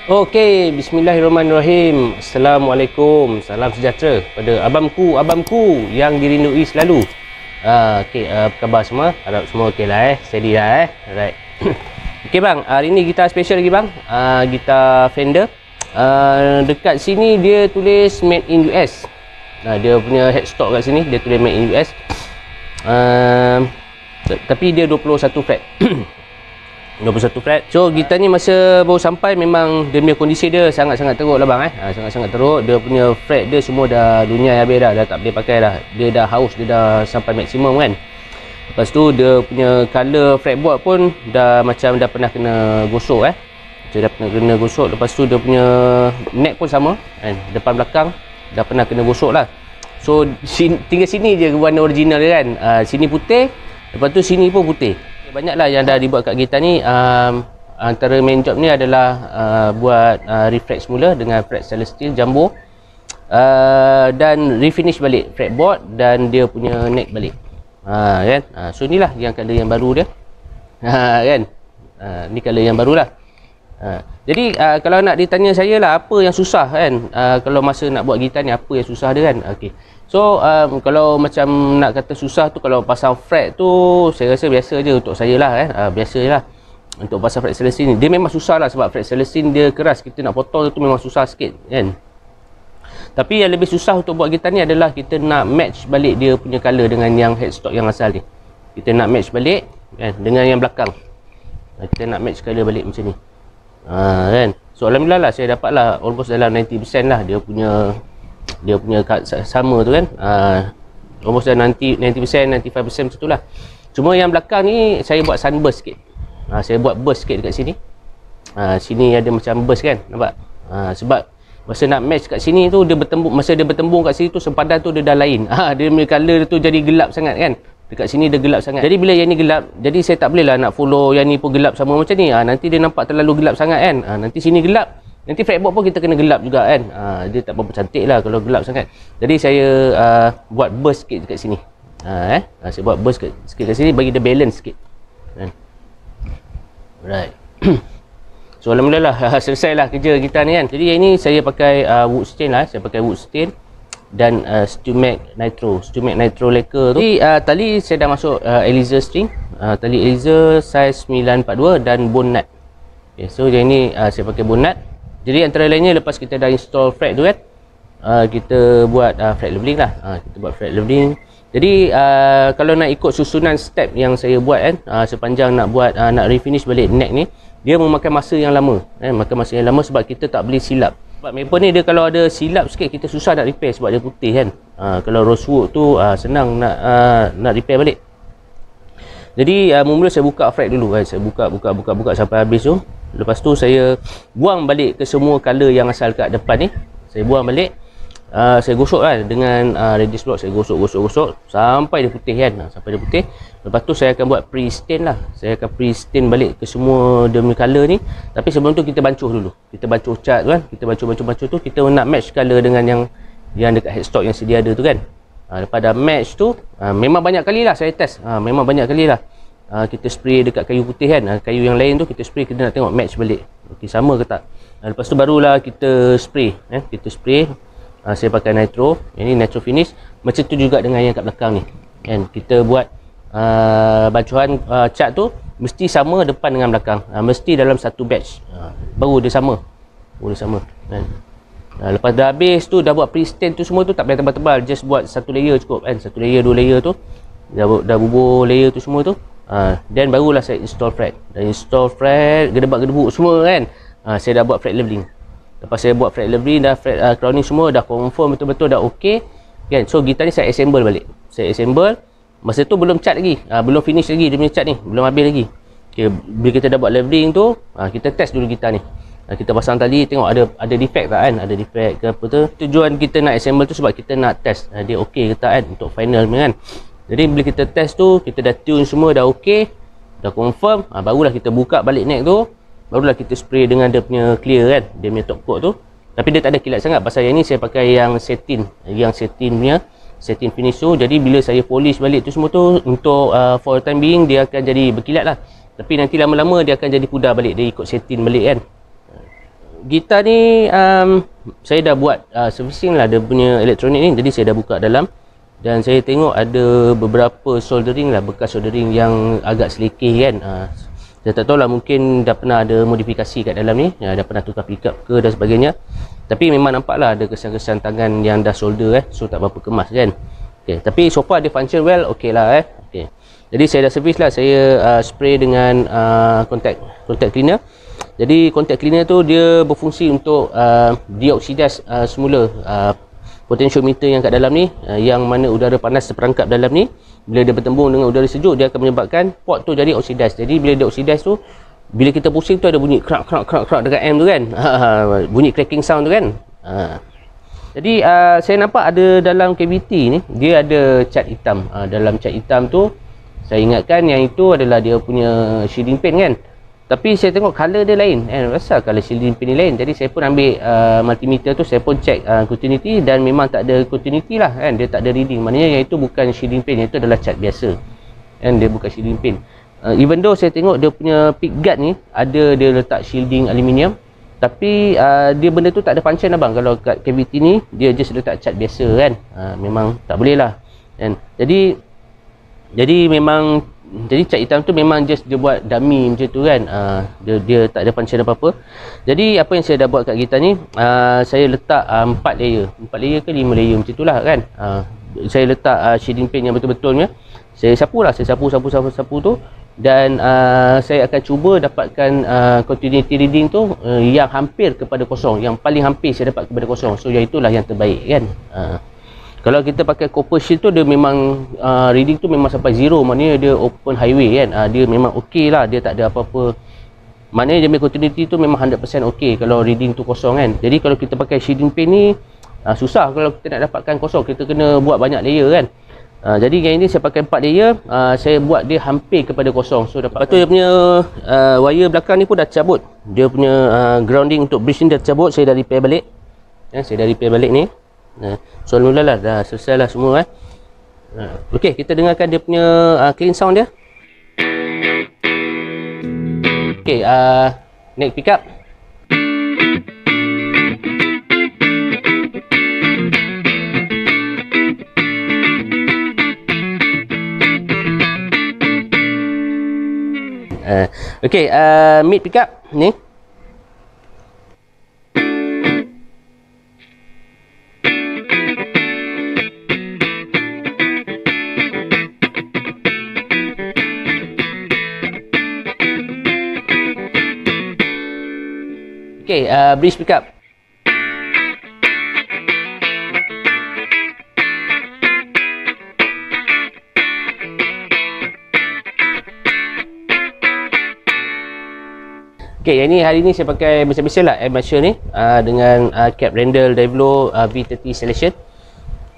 Okey, bismillahirrahmanirrahim. Assalamualaikum, salam sejahtera pada abangku yang dirindui selalu. Okey, apa khabar semua? Harap semua okey lah steady lah Alright. Okey bang, hari ni gitar special lagi bang. Gitar Fender. Dekat sini dia tulis made in US. Dia punya headstock kat sini dia tulis made in US. Tapi dia 21 fret. 21 fret. So gitar ni masa baru sampai memang dia punya kondisi dia sangat-sangat teruk lah bang sangat-sangat teruk. Dia punya fret dia semua dah lunyai habis dah tak boleh pakai dah. Dia dah haus, dia dah sampai maksimum kan. Lepas tu dia punya color fretboard pun dah macam dah pernah kena gosok Dia dah pernah kena gosok. Lepas tu dia punya neck pun sama kan. Depan belakang dah pernah kena gosok lah. So tinggal sini je warna original dia kan. Sini putih, lepas tu sini pun putih. Banyaklah yang dah dibuat kat gitar ni. Antara main job ni adalah buat refresh semula dengan fret stainless steel jumbo, dan refinish balik fretboard dan dia punya neck balik kan. So inilah yang color yang baru dia kan. Ni color yang barulah. Jadi kalau nak ditanya saya lah apa yang susah kan, kalau masa nak buat gitar ni apa yang susah dia kan. Okey. So kalau macam nak kata susah tu, kalau pasang fret tu saya rasa biasa je untuk saya lah biasa je lah untuk pasang fret stainless steel ni. Dia memang susah lah sebab fret stainless steel dia keras, kita nak potong tu memang susah sikit kan. Tapi yang lebih susah untuk buat gitar ni adalah kita nak match balik dia punya color dengan yang headstock yang asal ni. Kita nak match balik kan dengan yang belakang. Kita nak match color balik macam ni kan. So alhamdulillah lah saya dapat lah almost dalam 90% lah dia punya sama tu kan. Almost dah 90%, 95% macam tu lah. Cuma yang belakang ni saya buat sunburst sikit. Saya buat burst sikit dekat sini. Sini ada macam burst kan, nampak? Sebab masa nak match kat sini tu dia bertembung, masa dia bertembung kat sini tu sempadan tu dia dah lain. Dia punya colour tu jadi gelap sangat kan. Dekat sini dia gelap sangat. Jadi bila yang ni gelap, jadi saya tak boleh lah nak follow yang ni pun gelap sama macam ni. Nanti dia nampak terlalu gelap sangat kan. Nanti sini gelap, nanti fretboard pun kita kena gelap juga kan. Dia tak berapa cantik lah kalau gelap sangat. Jadi saya buat burst sikit dekat sini. Saya buat burst sikit kat sini bagi dia balance sikit kan. Right. So alhamdulillah selesai lah kerja gitar ni kan. Jadi yang ni saya pakai wood stain lah. Saya pakai wood stain dan Stumac Nitro lacquer tu. Jadi tali saya dah masuk Elyzer string, tali Elyzer size 942 dan bone nut. Okay, so yang ni saya pakai bone nut. Jadi antara lainnya lepas kita dah install fret tu kan, kita buat fret leveling lah. Kita buat fret leveling. Jadi kalau nak ikut susunan step yang saya buat kan, sepanjang nak buat nak refinish balik neck ni, dia memakan masa yang lama makan masa yang lama sebab kita tak boleh silap. Sebab maple ni dia kalau ada silap sikit kita susah nak repair sebab dia putih kan. Kalau rosewood tu senang nak repair balik. Jadi mula saya buka fret dulu kan. Saya buka sampai habis tu. Lepas tu saya buang balik ke semua color yang asal kat depan ni. Saya buang balik. Saya gosok lah dengan radius block. Saya gosok sampai dia putih kan. Sampai dia putih. Lepas tu saya akan buat pre-stain lah. Saya akan pre-stain balik ke semua dia punya color ni. Tapi sebelum tu kita bancuh dulu. Kita bancuh cat tu kan. Kita bancuh tu. Kita nak match color dengan yang dekat headstock yang sedia ada tu kan. Lepas dah match tu, memang banyak kali lah saya test. Memang banyak kali lah. Kita spray dekat kayu putih kan. Kayu yang lain tu kita spray, kita nak tengok match balik. Okey, sama ke tak. Lepas tu barulah kita spray. Kita spray. Saya pakai nitro. Ini nitro finish. Macam tu juga dengan yang kat belakang ni kan. Kita buat bancuhan cat tu mesti sama depan dengan belakang. Mesti dalam satu batch. Baru dia sama. Kan. Lepas dah habis tu, dah buat pre-stain tu semua tu, tak payah tebal-tebal. Just buat satu layer cukup kan. Satu layer, dua layer tu. Dah bubur layer tu semua tu. Then barulah saya install fret. Dah install fret, gedebak-gedebuk semua kan. Saya dah buat fret leveling. Lepas saya buat fret leveling, dah fret crowning semua, dah confirm betul-betul dah okey kan. So gitar ni saya assemble balik. Saya assemble. Masa tu belum cat lagi, belum finish lagi dia punya cat ni, belum habis lagi. Okay, bila kita dah buat leveling tu, kita test dulu gitar ni. Kita pasang tali, tengok ada defect tak kan, ada defect ke apa tu. Tujuan kita nak assemble tu sebab kita nak test dia okey ke tak kan, untuk final kan. Jadi bila kita test tu, kita dah tune semua, dah okey, dah confirm, barulah kita buka balik neck tu, barulah kita spray dengan dia punya clear kan, dia punya top coat tu. Tapi dia tak ada kilat sangat, pasal yang ni saya pakai yang satin punya satin finish tu. Jadi bila saya polish balik tu semua tu, untuk for time being dia akan jadi berkilat lah. Tapi nanti lama-lama dia akan jadi pudar balik, dia ikut satin balik kan. Gitar ni saya dah buat servicing lah dia punya elektronik ni. Jadi saya dah buka dalam, dan saya tengok ada beberapa soldering lah, bekas soldering yang agak selekeh kan. Saya tak tahu lah, mungkin dah pernah ada modifikasi kat dalam ni, dah pernah tukar pickup ke dan sebagainya. Tapi memang nampak lah ada kesan-kesan tangan yang dah solder so tak berapa kemas kan. Okay, tapi so far dia function well, ok lah okay. Jadi saya dah servis lah, saya spray dengan contact cleaner. Jadi contact cleaner tu dia berfungsi untuk deoxidize semula potentiometer yang kat dalam ni, yang mana udara panas terperangkap dalam ni. Bila dia bertembung dengan udara sejuk, dia akan menyebabkan pot tu jadi oxidize. Jadi bila dia oxidize tu, bila kita pusing tu ada bunyi krak dekat amp tu kan. Bunyi cracking sound tu kan. Jadi saya nampak ada dalam cavity ni, dia ada cat hitam. Dalam cat hitam tu, saya ingatkan yang itu adalah dia punya shielding paint kan. Tapi saya tengok color dia lain, rasa color shielding paint ni lain. Jadi saya pun ambil multimeter tu, saya pun check continuity, dan memang tak ada continuity lah kan, dia tak ada reading. Maknanya yang itu bukan shielding paint, yang itu adalah cat biasa kan, dia bukan shielding paint. Even though saya tengok dia punya pick guard ni dia letak shielding aluminium, tapi dia benda tu tak ada function abang. Kalau kat cavity ni dia just letak cat biasa kan, memang tak boleh lah kan. Jadi memang cat hitam tu memang just dia buat dummy macam tu kan. Dia tak ada function apa-apa. Jadi apa yang saya dah buat kat gitar ni, saya letak 4 layer ke 5 layer macam tu lah kan. Saya letak shading paint yang betul-betul punya. Saya sapu tu, dan saya akan cuba dapatkan continuity reading tu yang hampir kepada kosong, yang paling hampir saya dapat kepada kosong. So yang itulah yang terbaik kan. Kalau kita pakai copper shield tu, dia memang reading tu memang sampai zero, maknanya dia open highway kan. Dia memang okey lah, dia tak ada apa-apa. Maknanya dia punya continuity tu memang 100% okey kalau reading tu kosong kan. Jadi kalau kita pakai shading paint ni, susah kalau kita nak dapatkan kosong, kita kena buat banyak layer kan. Jadi yang ini saya pakai 4 layer, saya buat dia hampir kepada kosong. So lepas tu dia punya wire belakang ni pun dah cabut. Dia punya grounding untuk bridge ni dah cabut, saya dah repair balik. Saya dah repair balik ni. So mulalah dah selesai lah semua kan. Okey, kita dengarkan dia punya clean sound dia. Okey, neck pickup. Okey, mid pickup ni. Okay, bridge pickup. Okay, yang ni hari ni saya pakai biasa-biasa lah air marshal ni dengan cap Randall Devlo V30 selection.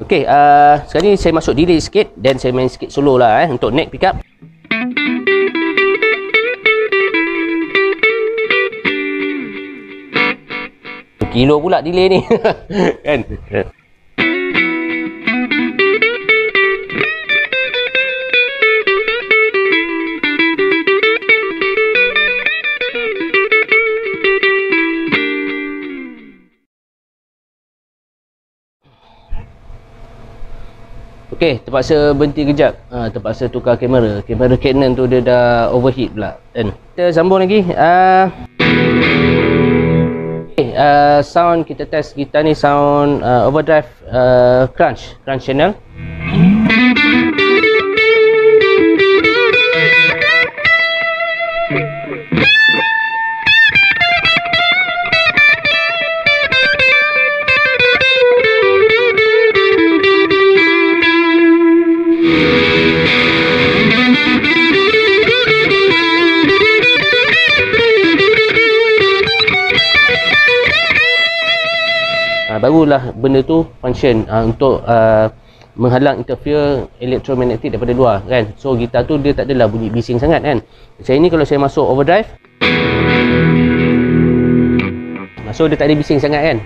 Okay, sekarang ni saya masuk delay sikit, dan saya main sikit solo lah untuk neck pickup. Kilo pula delay ni kan. Okey, terpaksa berhenti kejap. Terpaksa tukar kamera. Kamera Canon tu dia dah overheat pula kan. Kita sambung lagi. Sound kita test gitar ni, sound overdrive crunch channel. barulah benda tu function untuk menghalang interfere elektromagnetik daripada luar kan. So gitar tu dia tak adalah bunyi bising sangat kan. Macam ini kalau saya masuk overdrive, so dia tak ada bising sangat kan.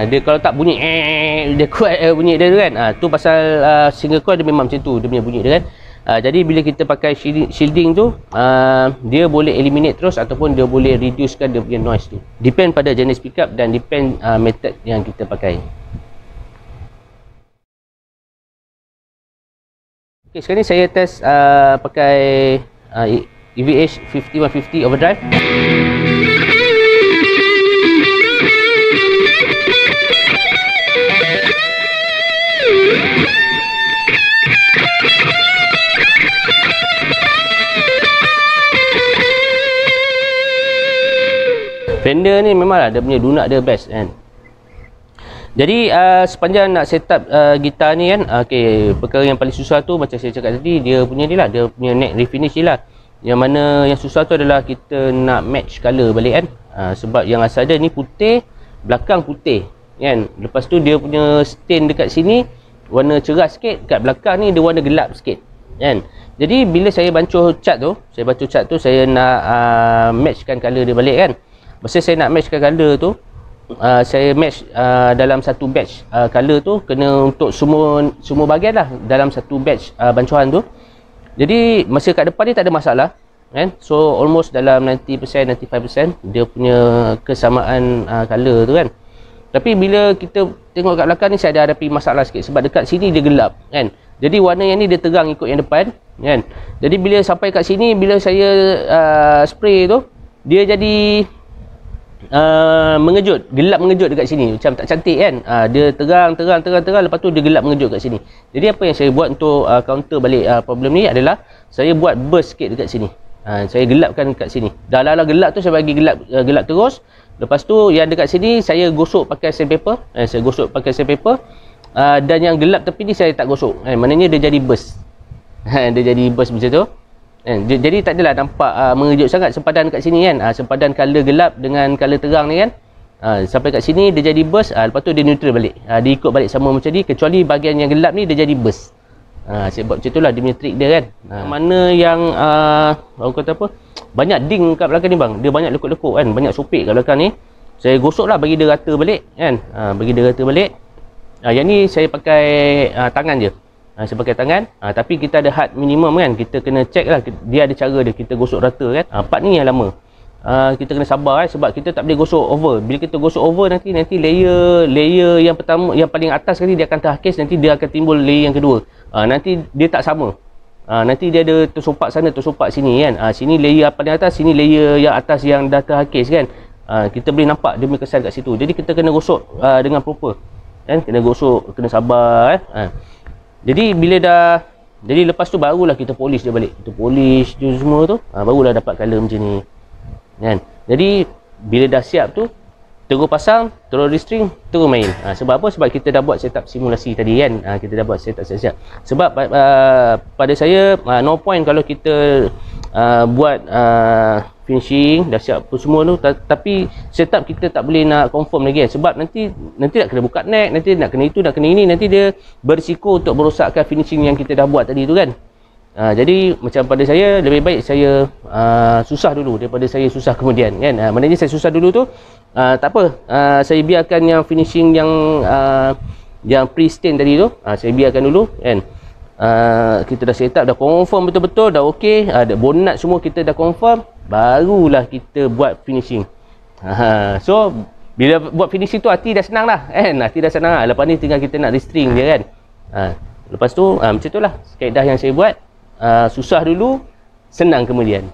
Dia kalau tak bunyi dia kuat bunyi dia tu kan. Tu pasal single coil dia memang macam tu dia punya bunyi dia kan. Jadi bila kita pakai shielding tu, dia boleh eliminate terus ataupun dia boleh reducekan dia punya noise tu. Depend pada jenis pickup dan depend method yang kita pakai. Okay, sekarang ni saya test pakai EVH 5150 overdrive. Fender ni memanglah dia punya lunak dia best kan. Jadi sepanjang nak set up gitar ni kan, okey, perkara yang paling susah tu macam saya cakap tadi, dia punya ni lah, dia punya neck refinish ni lah. Yang mana yang susah tu adalah kita nak match colour balik kan. Sebab yang asal dia ni putih, belakang putih kan. Lepas tu dia punya stain dekat sini warna cerah sikit, kat belakang ni dia warna gelap sikit kan. Jadi bila saya bancuh cat tu, saya nak matchkan colour dia balik kan. Masa saya nak matchkan colour tu, saya match dalam satu batch colour tu, kena untuk semua bahagian lah dalam satu batch bancuhan tu. Jadi masa kat depan ni tak ada masalah kan. So almost dalam 90%, 95% dia punya kesamaan colour tu kan. Tapi bila kita tengok kat belakang ni, saya ada hadapi masalah sikit sebab dekat sini dia gelap kan. Jadi warna yang ni dia terang ikut yang depan kan. Jadi bila sampai kat sini, bila saya spray tu, dia jadi mengejut, gelap mengejut dekat sini, macam tak cantik kan. Dia terang, lepas tu dia gelap mengejut kat sini. Jadi apa yang saya buat untuk counter balik problem ni adalah saya buat burst sikit dekat sini. Saya gelapkan dekat sini. Dah lah gelap tu saya bagi gelap terus. Lepas tu yang dekat sini saya gosok pakai sandpaper. Dan yang gelap tepi ni saya tak gosok. Maknanya dia jadi burst. Dia jadi burst macam tu. Jadi tak adalah nampak mengejut sangat sempadan kat sini kan. Sempadan colour gelap dengan colour terang ni kan. Sampai kat sini dia jadi burst, lepas tu dia neutral balik. Dia ikut balik sama macam ni, kecuali bahagian yang gelap ni dia jadi burst. Saya buat macam tu lah dia punya trik dia kan. Mana yang orang kata apa, banyak ding kat belakang ni bang, dia banyak lekuk-lekuk kan, banyak sopik kat belakang ni, saya gosok lah bagi dia rata balik kan. Bagi dia rata balik. Yang ni saya pakai tangan je. Saya pakai tangan, tapi kita ada had minimum kan. Kita kena check lah, dia ada cara dia, kita gosok rata kan. Part ni yang lama, kita kena sabar sebab kita tak boleh gosok over. Bila kita gosok over nanti layer yang pertama, yang paling atas sekali dia akan terhakis, nanti dia akan timbul layer yang kedua. Nanti dia tak sama. Nanti dia ada tersopak sana, tersopak sini kan. Sini layer paling atas, sini layer yang atas yang dah terhakis kan. Kita boleh nampak dia punya kesan kat situ. Jadi kita kena gosok dengan proper kan, kena gosok, kena sabar Jadi bila dah, jadi lepas tu barulah kita polish dia balik. Kita polish tu semua tu, barulah dapat colour macam ni kan. Jadi bila dah siap tu, terus pasang, terus restring, terus main. Sebab apa? Sebab kita dah buat setup simulasi tadi kan. Kita dah buat setup siap-siap. Sebab pada saya no point kalau kita buat finishing dah siap apa semua tu, tapi setup kita tak boleh nak confirm lagi kan. Sebab nanti nak kena buka neck, nanti nak kena itu, nak kena ini, nanti dia berisiko untuk merosakkan finishing yang kita dah buat tadi tu kan. Jadi macam pada saya, lebih baik saya susah dulu daripada saya susah kemudian kan. Maknanya saya susah dulu tu, tak apa, saya biarkan yang finishing yang pre-stain tadi tu, saya biarkan dulu kan. Kita dah set up, dah confirm betul-betul, dah okey, ada bonnet semua kita dah confirm, barulah kita buat finishing. So bila buat finishing tu hati dah senang lah kan. Hati dah senang lah. Lepas ni tinggal kita nak restring je kan. Lepas tu macam tu lah kaedah yang saya buat. Susah dulu, senang kemudian.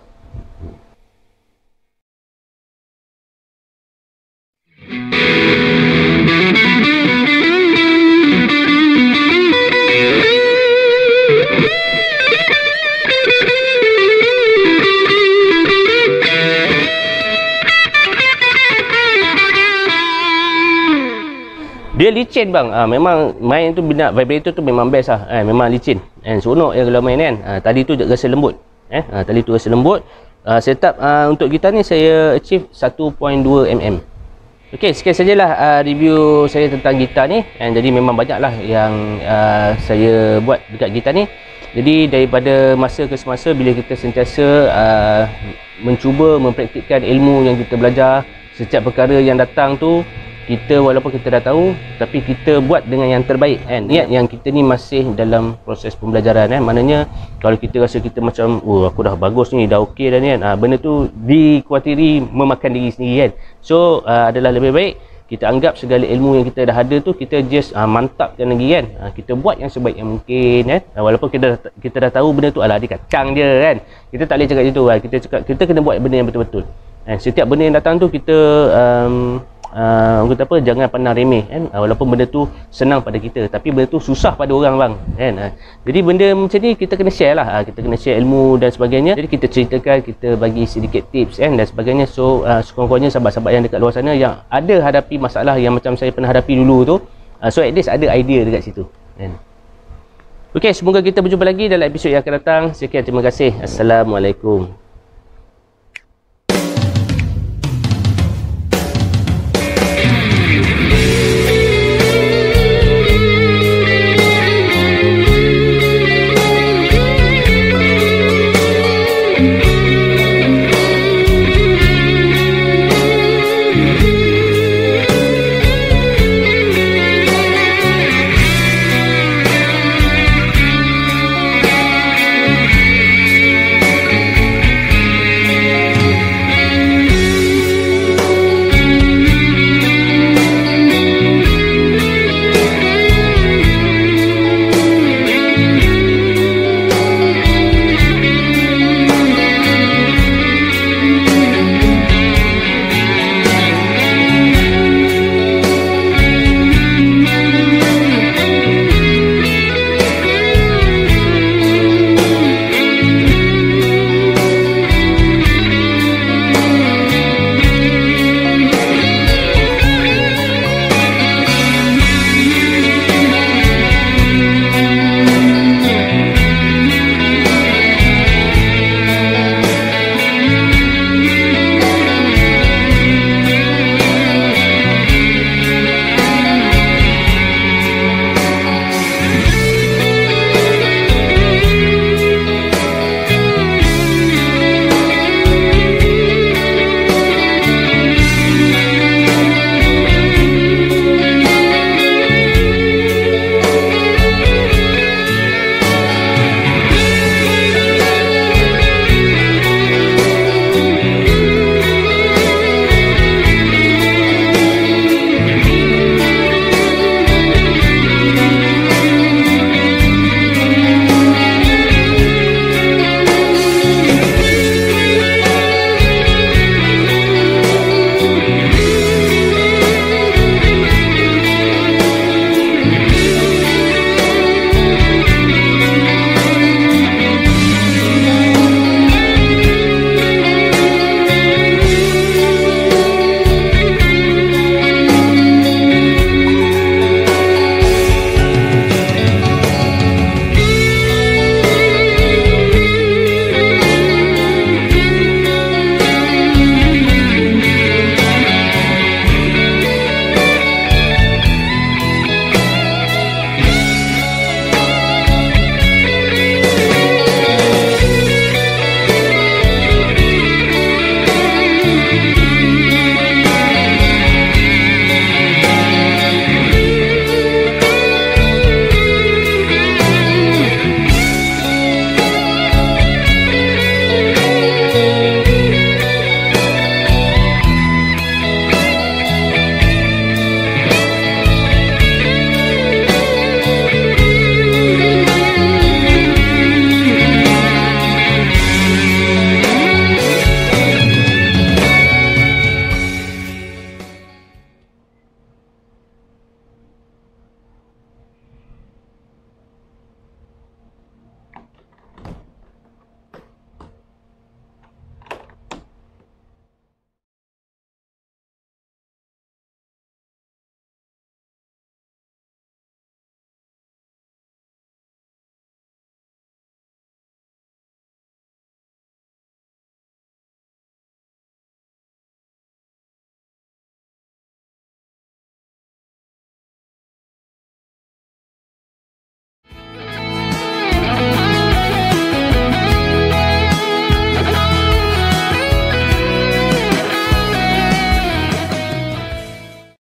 Dia licin bang, memang main tu bina vibrator tu memang best lah, memang licin. Seronok ya kalau main kan. Tadi tu rasa lembut, tadi tu rasa lembut. Setup untuk gitar ni saya achieve 1.2 mm. Okey, sekian sajalah review saya tentang gitar ni. Jadi memang banyaklah yang saya buat dekat gitar ni. Jadi daripada masa ke semasa, bila kita sentiasa mencuba mempraktikkan ilmu yang kita belajar, setiap perkara yang datang tu kita walaupun kita dah tahu, tapi kita buat dengan yang terbaik kan. Niat yang kita ni masih dalam proses pembelajaran kan. Maknanya kalau kita rasa kita macam aku dah bagus ni, dah okey dah ni kan, benda tu dikhawatiri memakan diri sendiri kan. So adalah lebih baik kita anggap segala ilmu yang kita dah ada tu, kita just mantapkan lagi kan. Kita buat yang sebaik yang mungkin kan. Walaupun kita dah tahu benda tu alah dia kacang je kan. Kita tak boleh cakap macam tu kan. Kita cakap kita kena buat benda yang betul-betul. Setiap benda yang datang tu kita kata apa, jangan pandang remeh kan. Walaupun benda tu senang pada kita, tapi benda tu susah pada orang bang kan. Jadi benda macam ni kita kena share lah. Kita kena share ilmu dan sebagainya. Jadi kita ceritakan, kita bagi sedikit tips kan dan sebagainya. So sekurang-kurangnya sahabat-sahabat yang dekat luar sana yang ada hadapi masalah yang macam saya pernah hadapi dulu tu, so at least ada idea dekat situ kan. Okey, semoga kita berjumpa lagi dalam episod yang akan datang. Sekian, terima kasih. Assalamualaikum.